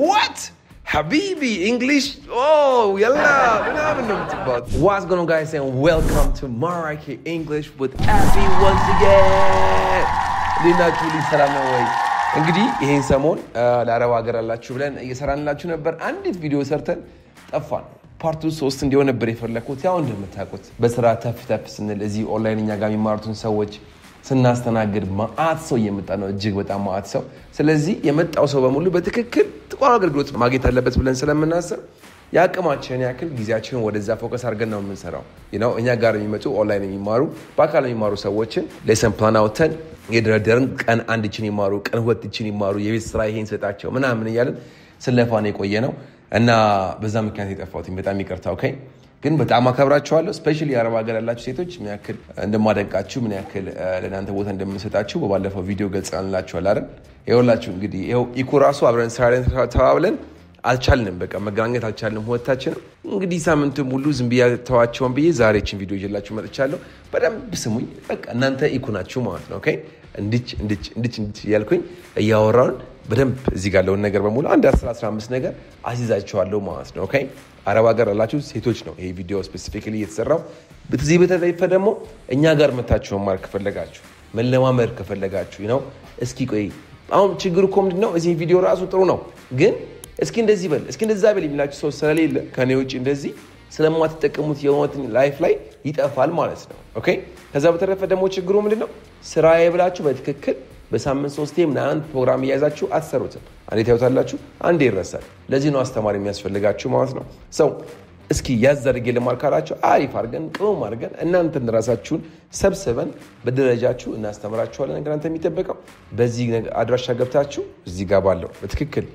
what? Habibi, English, oh, yalla, what's going on guys and welcome to Maraki English with Abby once again. Linatuli salamaway. እንግዲህ ይሄን ሰሞን ለአረብ ሀገር አላችሁ ብለን እየሰራንላችሁ ነበር አንዲት ቪዲዮ ሰርተን ጠፋን ፓርት 3 እንዲሆን ነበር የፈለኩት ያው እንደምታውቁት በስራ ተፍተፍ ስንል እዚህ ኦንላይን እኛ ጋር የሚማሩትን ሰዎች ስናስተናግድ ማአት ሰው እየመጣ ነው እጅግ በጣም ማአት ሰው ስለዚህ የመጣው ሰው በሙሉ በትክክል ጥቋር አገልግሎት ማግኘት አለበት ብለን ስለምናስብ ያቀማችን ያክል ጊዜያችንን ወደዛ ፎከስ አድርገን ነው የምንሰራው እኛ ጋር የሚመጡ ኦንላይን የሚማሩ በአካል የሚማሩ ሰዎችን ሌሰን ፕላን አውጥተን የደረደርን ቀን አንድችን ይማሩ ቀን ሁለትችን ይማሩ የቤት ስራ ይሄን ሰጣቸው ምናምን እያልን ስለፋን የቆየነው እና በዛ ምክንያት የጠፋሁት በጣም ይቅርታ ኦኬ ግን በጣም አከብራችኋለሁ ስፔሻሊ አረብ ሀገር ያላችሁ ሴቶች ምን ያክል እንደማደንቃችሁ ምን ያክል ለናንተ ቦታ እንደምሰጣችሁ በባለፈው ቪዲዮ ገልጸናላችኋል አይደል ይኸውላችሁ እንግዲህ ይኸው ኢኩራሱ አብረን ሰራለን ተባብለን አልቻልንም በቃ መገናኘት አልቻልንም ወጣችን እንግዲህ ሳምንቱ ሙሉ ዝም ብያተዋቸውን ብዬ ዛሬችን ቪዲዮ ይዤላችሁ መጥቻለሁ በደንብ ስሙኝ በቃ እናንተ ኢኩናችሁ ማለት ነው ኦኬ እንድች ያልኩኝ ያወራውን በደንብ እዚህ ጋር ለውን ነገር በሙሉ አንድ 15 ነገር አሲዛችኋለሁ ማለት ነው ኦኬ አረብ ሀገር ያላችሁ ሴቶች ነው ይሄ ቪዲዮ ስፔሲፊካሊ የተሰራው በዚህ በተለይፈ ደግሞ እኛ ጋር መታችሁ ማር ከፈለጋችሁ መለማመድ ከፈለጋችሁ ነው እስኪ ቆይ አሁን ችግሩ ምንድነው እዚህ ቪዲዮ ራሱ ጥሩ ነው ግን እስኪ እንደዚህ በል እስኪ እንደዛ በል የሚላችሁ ሰው ስለሌለ ከኔ ውጪ እንደዚህ ስለማትጠቀሙት የሆነትን ላይፍ ላይ ይጣፋል ማለት ነው ኦኬ ከዛ በተረፈ ደግሞ ችግሩ ምንድነው ስራዬ ብላችሁ በትክክል በሳምንት 3 ምናምን ፕሮግራም ያያዛችሁ አትሰሩትም አንዴ ታዩታላችሁ አንዴ ይረሳል ለዚህ ነው አስተማሪ የሚያስፈልጋችሁ ማለት ነው ሰው እስኪ ያዛርጌ ለማርካላችሁ አሪፍ አርገን ቆም አርገን እናንተን ራሳችሁን ሰብስበን በደረጃችሁ እናስተምራችኋለን እናንተ የሚጠበቀው በዚህ አድራሻ ገብታችሁ እዚህ ጋር ባለው በትክክል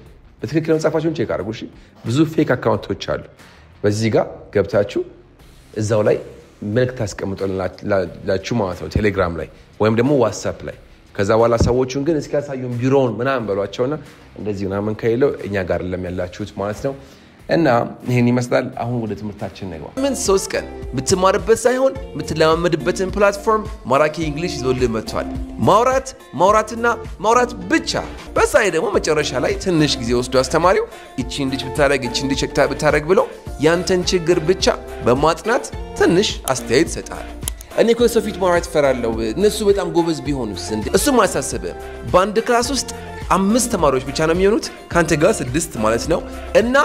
መጻፋችሁን ቼክ አድርጉ እሺ ብዙ ፌክ አካውንቶች አሉ በዚህ ጋር ገብታችሁ እዛው ላይ መልእክት ታስቀምጡላችሁ ማለት ነው ቴሌግራም ላይ ወይም ደግሞ ዋትስአፕ ላይ ከዛ በኋላ ሰዎቹን ግን እስኪ ያሳዩን ቢሮውን ምናምን በሏቸውና እንደዚህ ምናምን ከይለው እኛ ጋር ለሚያላችሁት ማለት ነው እና ይሄን ይመስላል አሁን ወደ ትምህርታችን ነው ምን 3 ቀን ብትማርበት ሳይሆን ብትለማመድበትን ፕላትፎርም ማራኪ እንግሊሽ ይዞልህ መጥቷል ማውራትና ማውራት ብቻ በሳይ ደግሞ መጨረሻ ላይ ትንሽ ጊዜ ወስዶ አስተማሪው እቺ እንድች ብታረግ ብሎ ያንተን ችግር ብቻ በማጥናት ትንሽ አስተያየት ይሰጣል እኔ ኮሶፊት ማውራት ፈራለው እነሱ በጣም ጎበዝ ቢሆኑስ እንዴ እሱ ማሳሰበ ባንድ ክላስ ውስጥ 5 ተማሪዎች ብቻ ነው የሚሆኑት ካንተ ጋር 6 ማለት ነው እና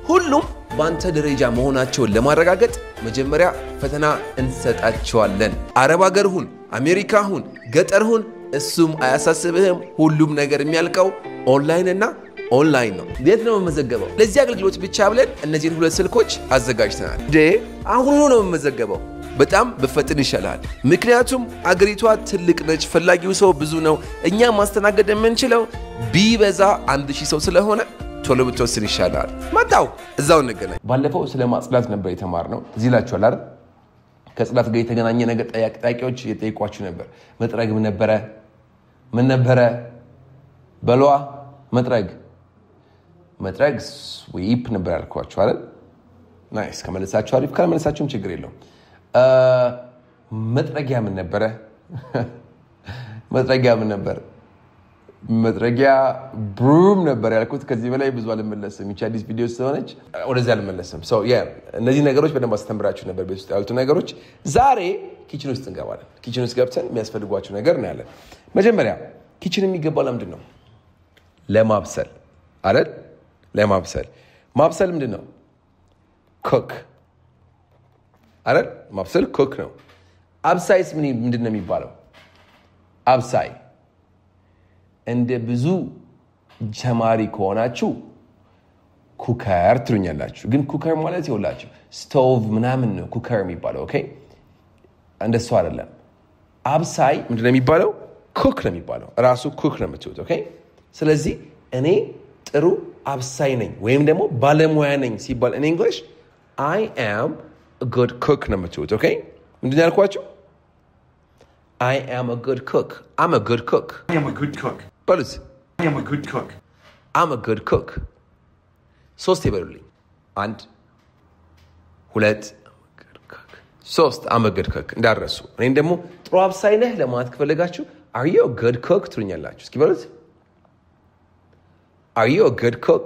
ሁሉም ባንተ ደረጃ መሆናቸውን ለማረጋገጥ መጀመሪያ ፈተና እንሰጣቸዋለን አረብ ሀገር ሁን አሜሪካ ሁን ገጠር ሁን እሱም አያሳስብህም ሁሉም ነገር የሚያልቀው ኦንላይን ነው እንዴት ነው መመዘገበው ለዚህ አገልግሎት ብቻ ብለን እነዚህን 2 ስልኮች አዘጋጅተናል አሁን ነው መመዘገበው በጣም በፈጥን ይሻላል ምክንያቱም አገሪቷ ትልቅ ነች ፈላጊው ሰው ብዙ ነው እኛ ማስተናገድ የምንችለው ቢበዛ 1000 ሰው ስለሆነ ቶሎ ብትወስን ይሻላል መጣው እዛው እንገናኝ ባለፈው ስለማጽዳት ነበር የተማርነው እዚህ ላችኋል አይደል ከጽዳት ጋር የተገናኘ ነገር ጥያቄዎች እየጠየቋችሁ ነበር መጥረግ ምን ነበረ በሏ መጥረግ ስዊፕ ነበር ያልኳችሁ አይደል ናይስ ከመለሳችሁ አሪፍ ካልመለሳችሁም ችግር የለውም መጥረጊያ ምን ነበር መጥረጊያ ብሩም ነበር ያልኩት ከዚህ በላይ ብዙ አልመለስም እቺ አዲስ ቪዲዮ ስለሆነች ወደዛ አልመለስም ሶ እነዚህ ነገሮች በደንብ አስተምራችሁ ነበር ቤት ውስጥ ያሉት ነገሮች ዛሬ ኪችን ውስጥ እንገባለን ኪችን ውስጥ ገብተን የሚያስፈልጓችሁ ነገር ነው ያለን መጀመሪያ ኪችን የሚገባው ለምንድነው ለማብሰል አይደል ማብሰል ምንድነው ኩክ አይደል ማብሰል ኩክ ነው አብሳይስ ምንድነው የሚባለው አብሳይ እንደ ብዙ ጀማሪ ከሆናችሁ ኩከር ትሉኛላችሁ ግን ኩከር ማለት ይውላችሁ ስቶቭ ምናምን ነው ኩከር የሚባለው ኦኬ እንደሱ አይደለም አብሳይ ምንድነው የሚባለው ኩክ ነው የሚባለው ራሱ ኩክ ነው የምትሉት ኦኬ ስለዚህ እኔ ጥሩ አብሳይ ነኝ ወይም ደግሞ ባለሙያ ነኝ ሲባል in English I am a good cook ነው የምትሉት ኦኬ ምንድነው ያልኳችሁ I am a good cook I'm a good cook I am a good cook በሉት I am a good cook I'm a good cook 3 ይበሉልኝ 1 2 3 I'm a good cook እንዳረሱ እኔን ደግሞ ጥሩ አብሳይ ነህ ለማለት ከፈለጋችሁ are you a good cook ትሉኛላችሁ እስኪ በሉት are you a good cook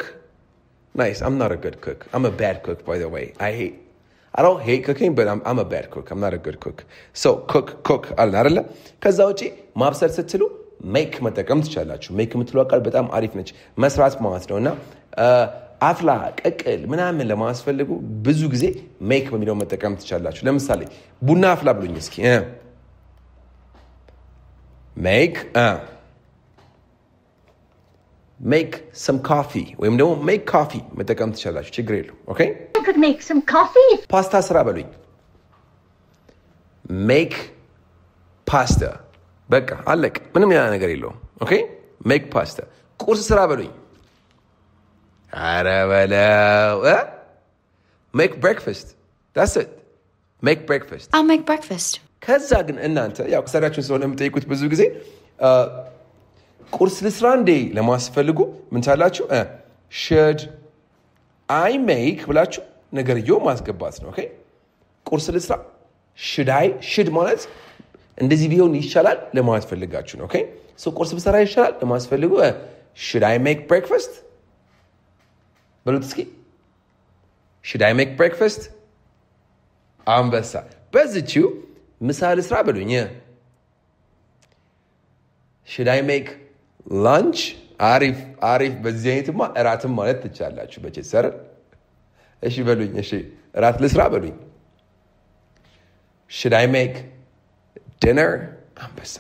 Nice. I'm not a good cook. I'm a bad cook, by the way. I don't hate cooking, but I'm a bad cook. I'm not a good cook. So cook አለን አይደለ? ከዛ ውጪ ማብሰል ስትሉ ሜክ መጠቀም ትችላላችሁ። ሜክ የምትለው ቃል በጣም አሪፍ ነች። መስራት ማለት ነውና አፍላ ቀቅል ምናምን ለማስፈልጉ ብዙ ጊዜ ሜክ በሚለው መጠቀም ትችላላችሁ። ለምሳሌ ቡና አፍላ ብሉኝ እስኪ make some coffee ወይም ደግሞ make coffee መጠቀም ትችላላችሁ። ችግር የለው። ኦኬ I could make some coffee. ፓስታ ስራ በሉኝ make pasta በቃ አለቅ። ምንም ያ ነገር የለውም። ኦኬ make pasta ቁርስ ስራ በሉኝ ኧረ በለው make breakfast that's it make breakfast I'll make breakfast. ከዛ ግን እናንተ ያው ከሰራችሁን ስለሆነ የምጠይቁት ብዙ ጊዜ ቁርስ ልስራ እንዴ ለማስፈልጉ ምን ታላችሁ should I make ብላችሁ ነገርየው ማስገባት ነው። ኦኬ ቁርስ ልስራ should ማለት እንደዚህ ቢሆን ይሻላል ለማለት ፈልጋችሁ ነው። ኦኬ ሶ ቁርስ ብሰራ ይሻላል ለማስፈልጉ should I make breakfast በሉት እስኪ should I make breakfast አንበሳ በዚህው ምሳ ልስራ በሉኝ should I make lunch አሪፍ በዚህ አይነትማ እራትም ማለት ትችላላችሁ በቸሰር እሺ በሉኝ እሺ እራት ልስራ በሉኝ should I make dinner አንበሳ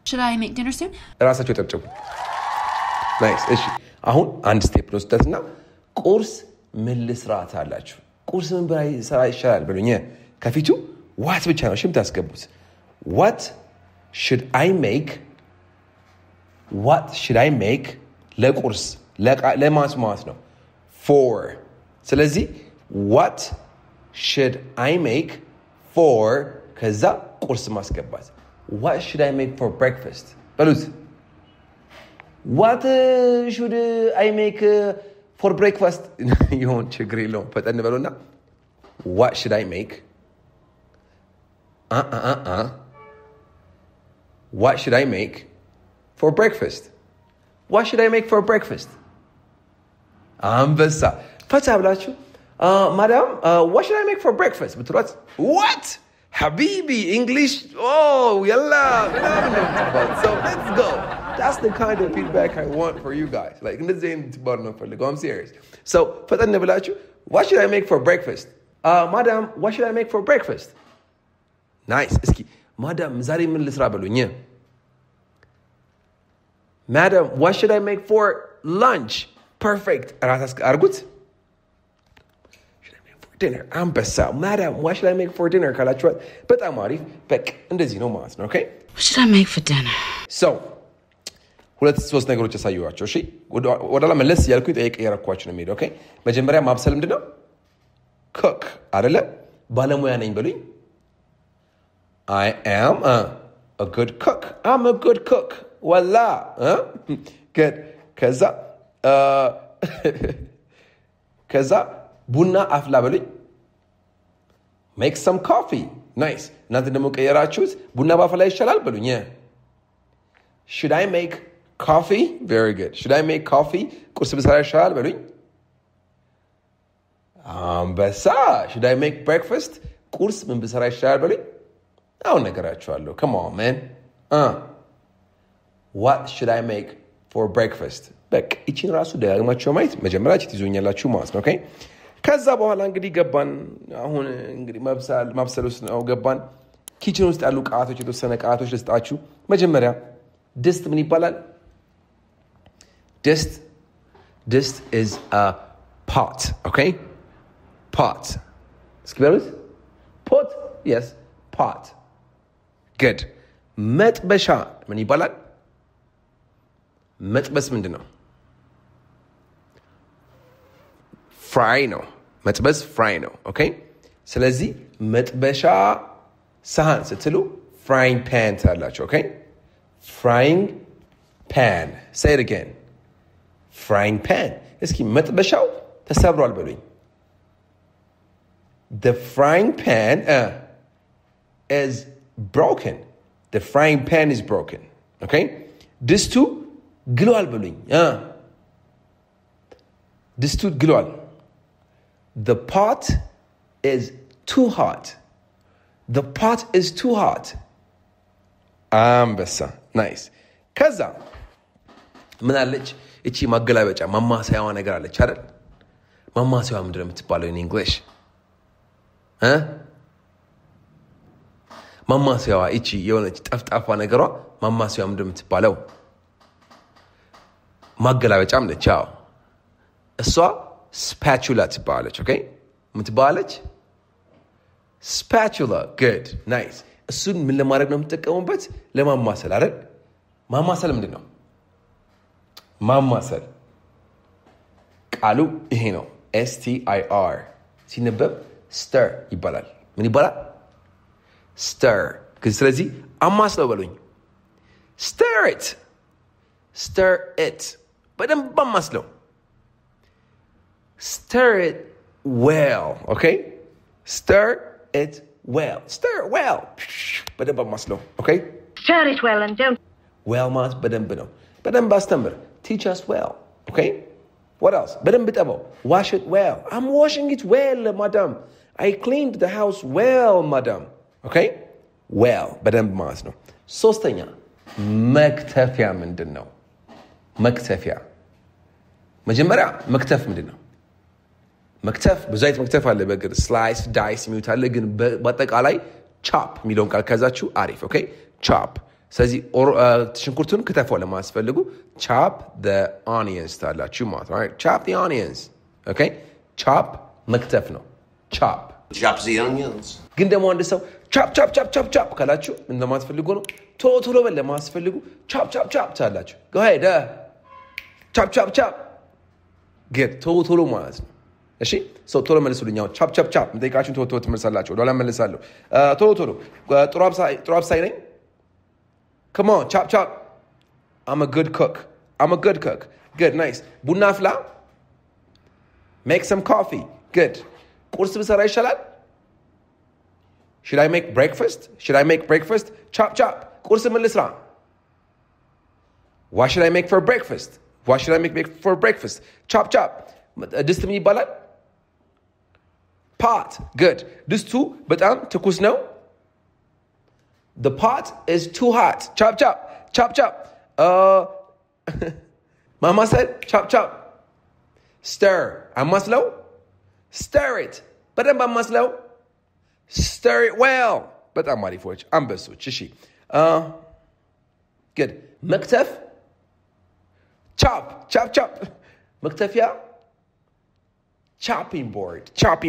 Should I make dinner soon? ራሳችሁ ተጨብጨቡ ናይስ እሺ አሁን አንድ ስቴፕ ወስደትና ቁርስ ምን ልስራ ታላችሁ ቁርስ ምን ብላይ ሰራ ይሻላል በሉኝ ከፊቱ what ብቻ ነው ሽም ታስገቡት what should I make ለቁርስ ለማስማት ነው for ስለዚህ what should I make for ከዛ ቁርስ ማስገባት what should I make for breakfast በሉት what should I make for breakfast ይሁን ችግር የለውም ፈጠን በሉና what should I make what should I make for breakfast what should I make for breakfast አንበሳ ፈታ ብላችሁ madam what should I make for breakfast ብትሏት what habibi english oh yalla so let's go that's the kind of feedback I want for you guys like እንደዚህ አይነት ባር ነው ፈልገው I'm serious so ፈጠን ብላችሁ what should I make for breakfast madam what should I make for breakfast nice እስኪ madam ዛሬ ምን ልስራ በሉኝ madam what should I make for lunch perfect ራስ አርጉት should I make for dinner አንበሳ madam what should I make for dinner ካላችኋት በጣም አሪፍ በቃ እንደዚህ ነው ማለት ነው okay What should I make for dinner? so ሁለት ሶስት ነገሮች ያሳዩዋቸው እሺ ወደላ መለስ ያልኩኝ ጠይቅ ያረኳችሁ ነው የሚሄድ okay መጀመሪያ ማብሰል ምንድነው cook አይደለ ባለሙያ ነኝ በሉኝ I am a good cook I'm a good cook Voila. Good. Kaza ቡና አፍላ በሉኝ make some coffee nice እናንተ ደግሞ ቀየራችሁት ቡና ባፈላ ይሻላል በሉኝ should I make coffee very good should I make coffee ቁርስ ብሰራ ይሻላል በሉኝ አንበሳ should I make breakfast ቁርስ ምን ብሰራ ይሻላል በሉኝ አሁን ነገራችኋለሁ come on man what should I make for breakfast በቃ እቺን ራሱ ደጋግማችሁ ማየት መጀመሪያ እቺ ትይዙኛላችሁ ማለት ነው ኦኬ ከዛ በኋላ እንግዲህ ገባን አሁን እንግዲህ ማብሰል ውስጥ ነው ገባን ኪችን ውስጥ ያሉ ቃቶች የተወሰነ ቃቶች ልስጣችሁ መጀመሪያ ድስት ምን ይባላል ድስት is a pot okay pot እስኪ በሉት pot yes pot good መጥበሻ ምን ይባላል መጥበስ ምንድነው ፍራይ ነው መጥበስ ፍራይ ነው ኦኬ ስለዚህ መጥበሻ ሳህን ስትሉ frying pan ታላችሁ ኦኬ frying pan say it again frying pan እስኪ መጥበሻው ተሰብሯል በሉኝ the frying pan is broken the frying pan is broken okay ድስቱ ግሏል በሉኝ ድስቱ ግሏል the pot is too hot the pot is too hot አንበሳ ናይስ ከዛ ምን አለች እቺ ማገላበጫ ማማሰያዋ ነገር አለች አይደል ማማሰያዋ ምንድን ነው የምትባለው in English ማማሰያዋ እቺ የሆነች ጠፍጣፋ ነገሯ ማማሰያዋ ምንድን ነው የምትባለው ማገላበጫም ነች አዎ እሷ spatula ትባላለች ኦኬ ምትባላለች spatula good nice እሱን ምን ለማድረግ ነው የምትጠቀሙበት ለማማሰል አይደል ማማሰል ምንድን ነው ማማሰል ቃሉ ይሄ ነው STIR ሲነበብ stir ይባላል ምን ይባላል stir ስለዚህ አማስለው በሉኝ stir it በደንብ አማስለው stir it well okay stir it well በደንብ አማስለው okay Stir it well and don't. well ማለት በደንብ ነው በደንብ አስተምር teach us well okay what else በደንብ ጠበው wash it well I'm washing it well madam I cleaned the house well madam okay well በደንብ ማለት ነው ሶስተኛ መክተፊያ ምንድነው መክተፊያ መጀመሪያ መክተፍ ምንድነው መክተፍ ብዙ አይነት መክተፍ አለ በግር ስላይስ ዳይስ የሚሉት አለ ግን በአጠቃላይ ቻፕ የሚለውን ቃል ከያዛችሁ አሪፍ ኦኬ ቻፕ ስለዚህ ሽንኩርቱን ከተፈው ለማስፈልጉ chop the onions ታላችሁ ማለት ነው chop the onions okay chop መክተፍ ነው chop the onions ግን ደግሞ አንድ ሰው chop ካላችሁ ምን ለማስፈልጉ ነው ቶሎ ለማስፈልጉ chop ታላችሁ go ahead chop get ቶሎ ማለት ነው እሺ ቶሎ መልሱልኛው chop ምጠይቃችሁን ቶሎ ትመልሳላችሁ ወደኋላ መልሳለሁ ቶሎ ጥሩ አብሳይ ነኝ come on chop I'm a good cook good nice ቡና አፍላ make some coffee good ቁርስ ብሰራ ይሻላል should I make breakfast chop ቁርስ ምን ልስራ what should I make for breakfast chop ድስት ምን ይባላል pot good ድስቱ በጣም ትኩስ ነው the pot is too hot chop mama said chop stir amaslo stir it በደንብ አማስለው stir it well በጣም አሪፎች አንበሶች እሺ good መክተፍ chop መክተፊያ chopping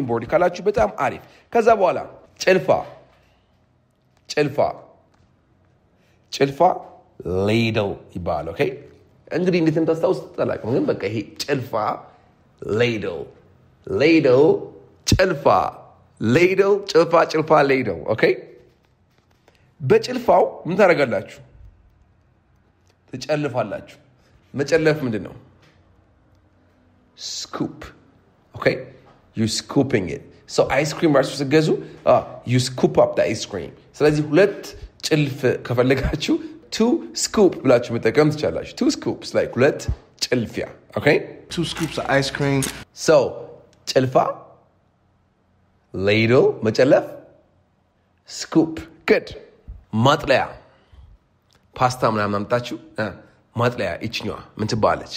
board ካላችሁ በጣም አሪፍ ከዛ በኋላ ጭልፋ ሌድል ይባላል ኦኬ እንግዲህ እንዴት እንደምታስታውስ ተላቀም ግን በቃ ይሄ ጭልፋ ሌድል ጭልፋ ሌድል ኦኬ በጭልፋው ምን ታደርጋላችሁ ትጨልፋላችሁ መጨለፍ ምንድነው scoop okay you scooping it so ice cream ራሱ ሲገዙ you scoop up the ice cream ስለዚህ ሁለት ጭልፍ ከፈለጋችሁ two scoop ብላችሁ መጠቀም ትችላላችሁ two scoops like ሁለት ጭልፊያ okay two scoops of ice cream so ጭልፋ ladle መጨለፍ scoop good ማጥለያ ፓስታ ምናምን አምጣችሁ ማጥለያ እቺኛዋ ምን ትባላለች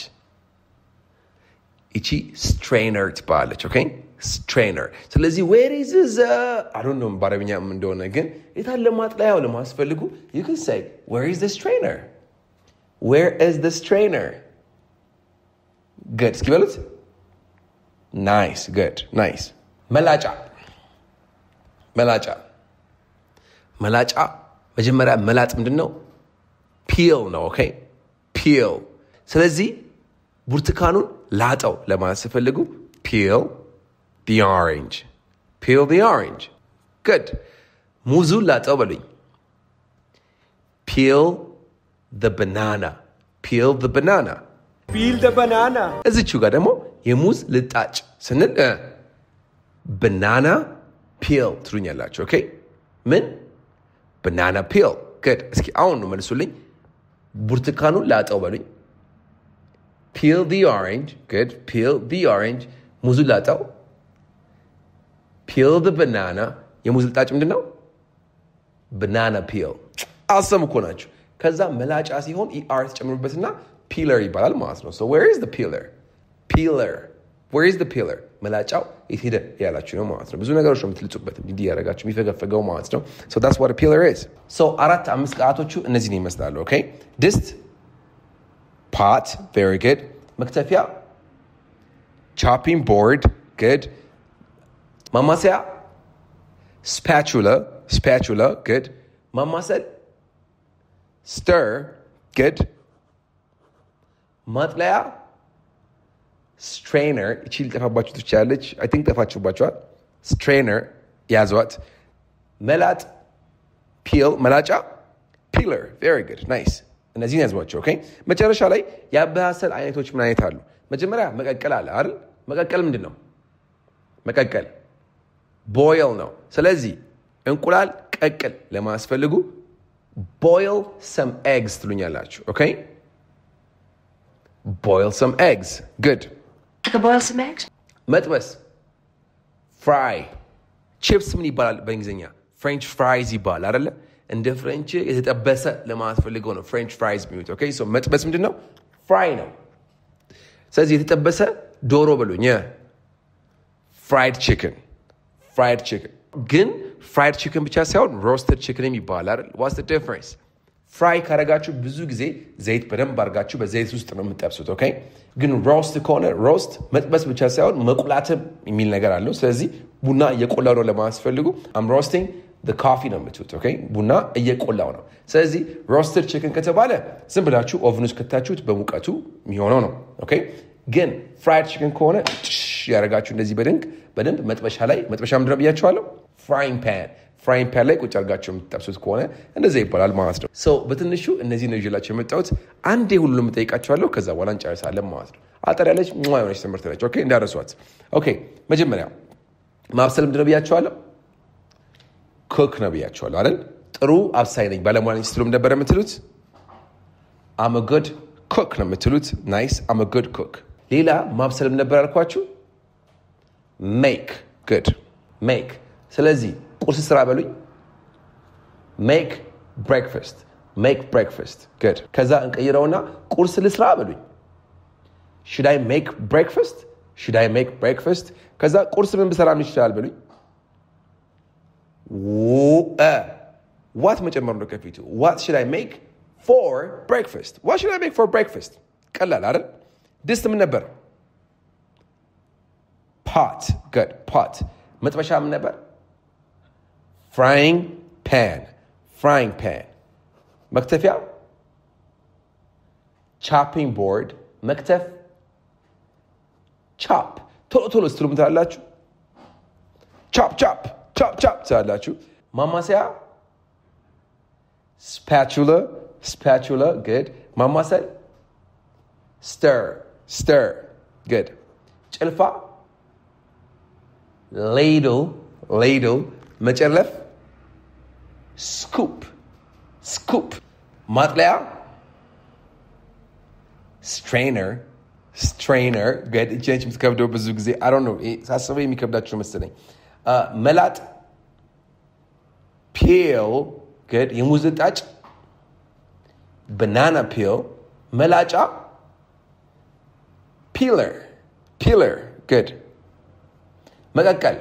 እቺ strainer ትባላለች okay strainer ስለዚህ where is this I don't know በአረብኛ ምን እንደሆነ ግን የታለ ማጥለያው ለማስፈልጉ you can say where is the strainer good እስኪ በሉት nice መላጫ መጀመሪያ መላጥ ምንድነው peel ነው okay peel ስለዚህ ብርቱካኑን ላጠው ለማለት ሲፈልጉ peel the orange good ሙዙን ላጠው በሉኝ peel the banana እዚቹ ጋር ደግሞ የሙዝ ልጣጭ ስንል banana peel ትሉኛላችሁ ኦኬ ምን banana peel good እስኪ አሁን ነው መልሱልኝ ብርቱካኑን ላጠው በሉኝ Peel the orange. Good. Peel the orange. ሙዙን ላጠው. Peel the banana. የሙዝ ልጣጭ ምንድን ነው? Banana peel. አሰሙ እኮ ናችሁ። ከዛ መላጫ ሲሆን ER ተጨምሩበትና peeler ይባላል ማለት ነው. So where is the peeler? Peeler. Where is the peeler? መላጫው የት ሄደ ያላችሁ ነው ማለት ነው። ብዙ ነገሮች ነው የምትልጹበት እንዲህ ያደርጋችሁ የሚፈገፈገው ማለት ነው. So that's what a peeler is. So 4-5 ቃላቶቹ እነዚህን ይመስላሉ. Okay? Dist, pot, very good. መክተፊያ, chopping board, good. ማማሰያ, spatula, good. ማማሰል, stir, good. ማጥለያ, strainer, እቺ ልጠፋባችሁ ትችላለች. I think ጠፋችሁባችኋል. strainer ያዟት. መላጥ, peel, መላጫ, peeler, very good, nice. እነዚህን ያዟቸው. Okay? መጨረሻ ላይ የአበሳሰል አይነቶች ምን አይነት አሉ? መጀመሪያ መቀቀል አለ አይደል? መቀቀል ምንድን ነው? መቀቀል boil ነው። ስለዚህ እንቁላል ቀቅል ለማስፈልጉ boil some eggs ትሉኛላችሁ. Okay? Boil some eggs. Good. I could boil some eggs. መጥበስ fry. chips ምን ይባላል በእንግሊዝኛ? French fries ይባላል አይደለ? እንደ ፍሬንች የተጠበሰ ለማስፈልገው ነው French fries የሚሉት. Okay? So መጥበስ ምንድን ነው? fry ነው። ስለዚህ የተጠበሰ ዶሮ በሉኝ. fried chicken. ግን fried chicken ብቻ ሳይሆን roasted chicken ይባላል. What's the difference? ፍራይ ካረጋችሁ ብዙ ጊዜ ዘይት በደንብ አድርጋችሁ በዘይት ውስጥ ነው የምትጠብሱት. ኦኬ? ግን ሮስት ከሆነ ሮስት መጥበስ ብቻ ሳይሆን መቁላትም የሚል ነገር አለው። ስለዚህ ቡና እየቆላው ነው ለማስፈልጉ I'm roasting the coffee ነው የምትሉት. ኦኬ? ቡና እየቆላው ነው። ስለዚህ roasted chicken ከተባለ ዝም ብላችሁ ኦቭን ውስጥ ከታችሁት በሙቀቱ የሚሆነው ነው። ኦኬ? ግን fried chicken ከሆነ ያረጋችሁ እንደዚህ በደንብ መጥበሻ ምንድን ነው ብያችኋለሁ? frying pan ላይ ቁጭ አድርጋችሁ የምትጠብሱት ከሆነ እንደዛ ይባላል ማለት ነው። ሶ በትንሹ እነዚህ ነው ይዤላችሁ የመጣሁት። አንዴ ሁሉንም እጠይቃችኋለሁ ከዛ በኋላ እንጨርሳለን ማለት ነው። አጠር ያለች የሆነች ትምህርት ነች። ኦኬ? እንዳረሷት። ኦኬ? መጀመሪያ ማብሰል ምንድን ነው ብያችኋለሁ? ኩክ ነው ብያችኋለሁ አይደል? ጥሩ አብሳይ ነኝ ባለሙያ ነኝ ስትሉም ነበር የምትሉት I'm a good cook ነው የምትሉት። ናይስ I'm a good cook። ሌላ ማብሰልም ነበር አልኳችሁ? make. good. make. ስለዚህ ቁርስ ስራ በሉኝ። make breakfast. good. ከዛ እንቀይረውና ቁርስ ልስራ በሉኝ። should I make breakfast? ከዛ ቁርስ ምን ብሰራ ምን ይችላል በሉኝ። what መጨመር ነው ከፊቱ። what should I make for breakfast? ቀላል አይደል? ድስት ምን ነበር? pot. good. pot. መጥበሻ ምን ነበር? frying pan. መክተፊያ chopping board. መክተፍ chop. ቶሎ ስትሉ ምን ትላላችሁ? chop ትላላችሁ። ማማሰያ spatula. good. ማማሰል stir. good. ጭልፋ ladle. መጨለፍ scoop. ማጥለያ strainer. good. እቺ የምትከብደው ብዙ ጊዜ I don't know ሳስበው የሚከብዳችሁ መሰለኝ። መላጥ peel. good. የሙዝ ልጣጭ banana peel. መላጫ peeler. good. መቀቀል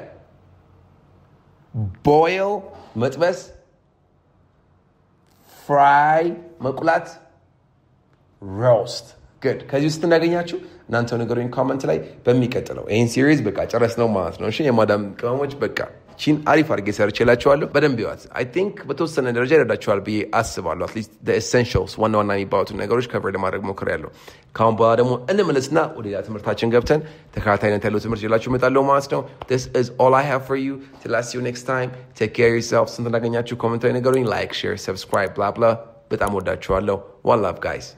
boil መጥበስ fry መቁላት roast. good. ከዚህ ውስጥ እናገኛችሁ እናንተ ነገሩኝ ኮሜንት ላይ። በሚቀጥለው ይሄን ሲሪዝ በቃ ጨረስነው ማለት ነው። እሺ? የማዳም ቅመሞች በቃ ቺን አሪፍ አድርጌ ሰርቼላችኋለሁ። በደንብ ይዋት። I think በተወሰነ ደረጃ ይረዳችኋል ብዬ አስባለሁ። at least the essentials ዋና የሚባሉት ነገሮች ከቨር ለማድረግ ሞክሬያለሁ። ካሁን በኋላ ደግሞ እንመለስና ወደ ሌላ ትምህርታችን ገብተን ተከታታይነት ያለው ትምህርት ይላችሁ እመጣለሁ ማለት ነው። This is all I have for you. Till I see you next time. Take care of yourselves. ስንት እንዳገኛችሁ ኮሜንት ላይ ነገሩኝ። like, share, subscribe, blah blah። በጣም ወዳችኋለሁ. One love guys.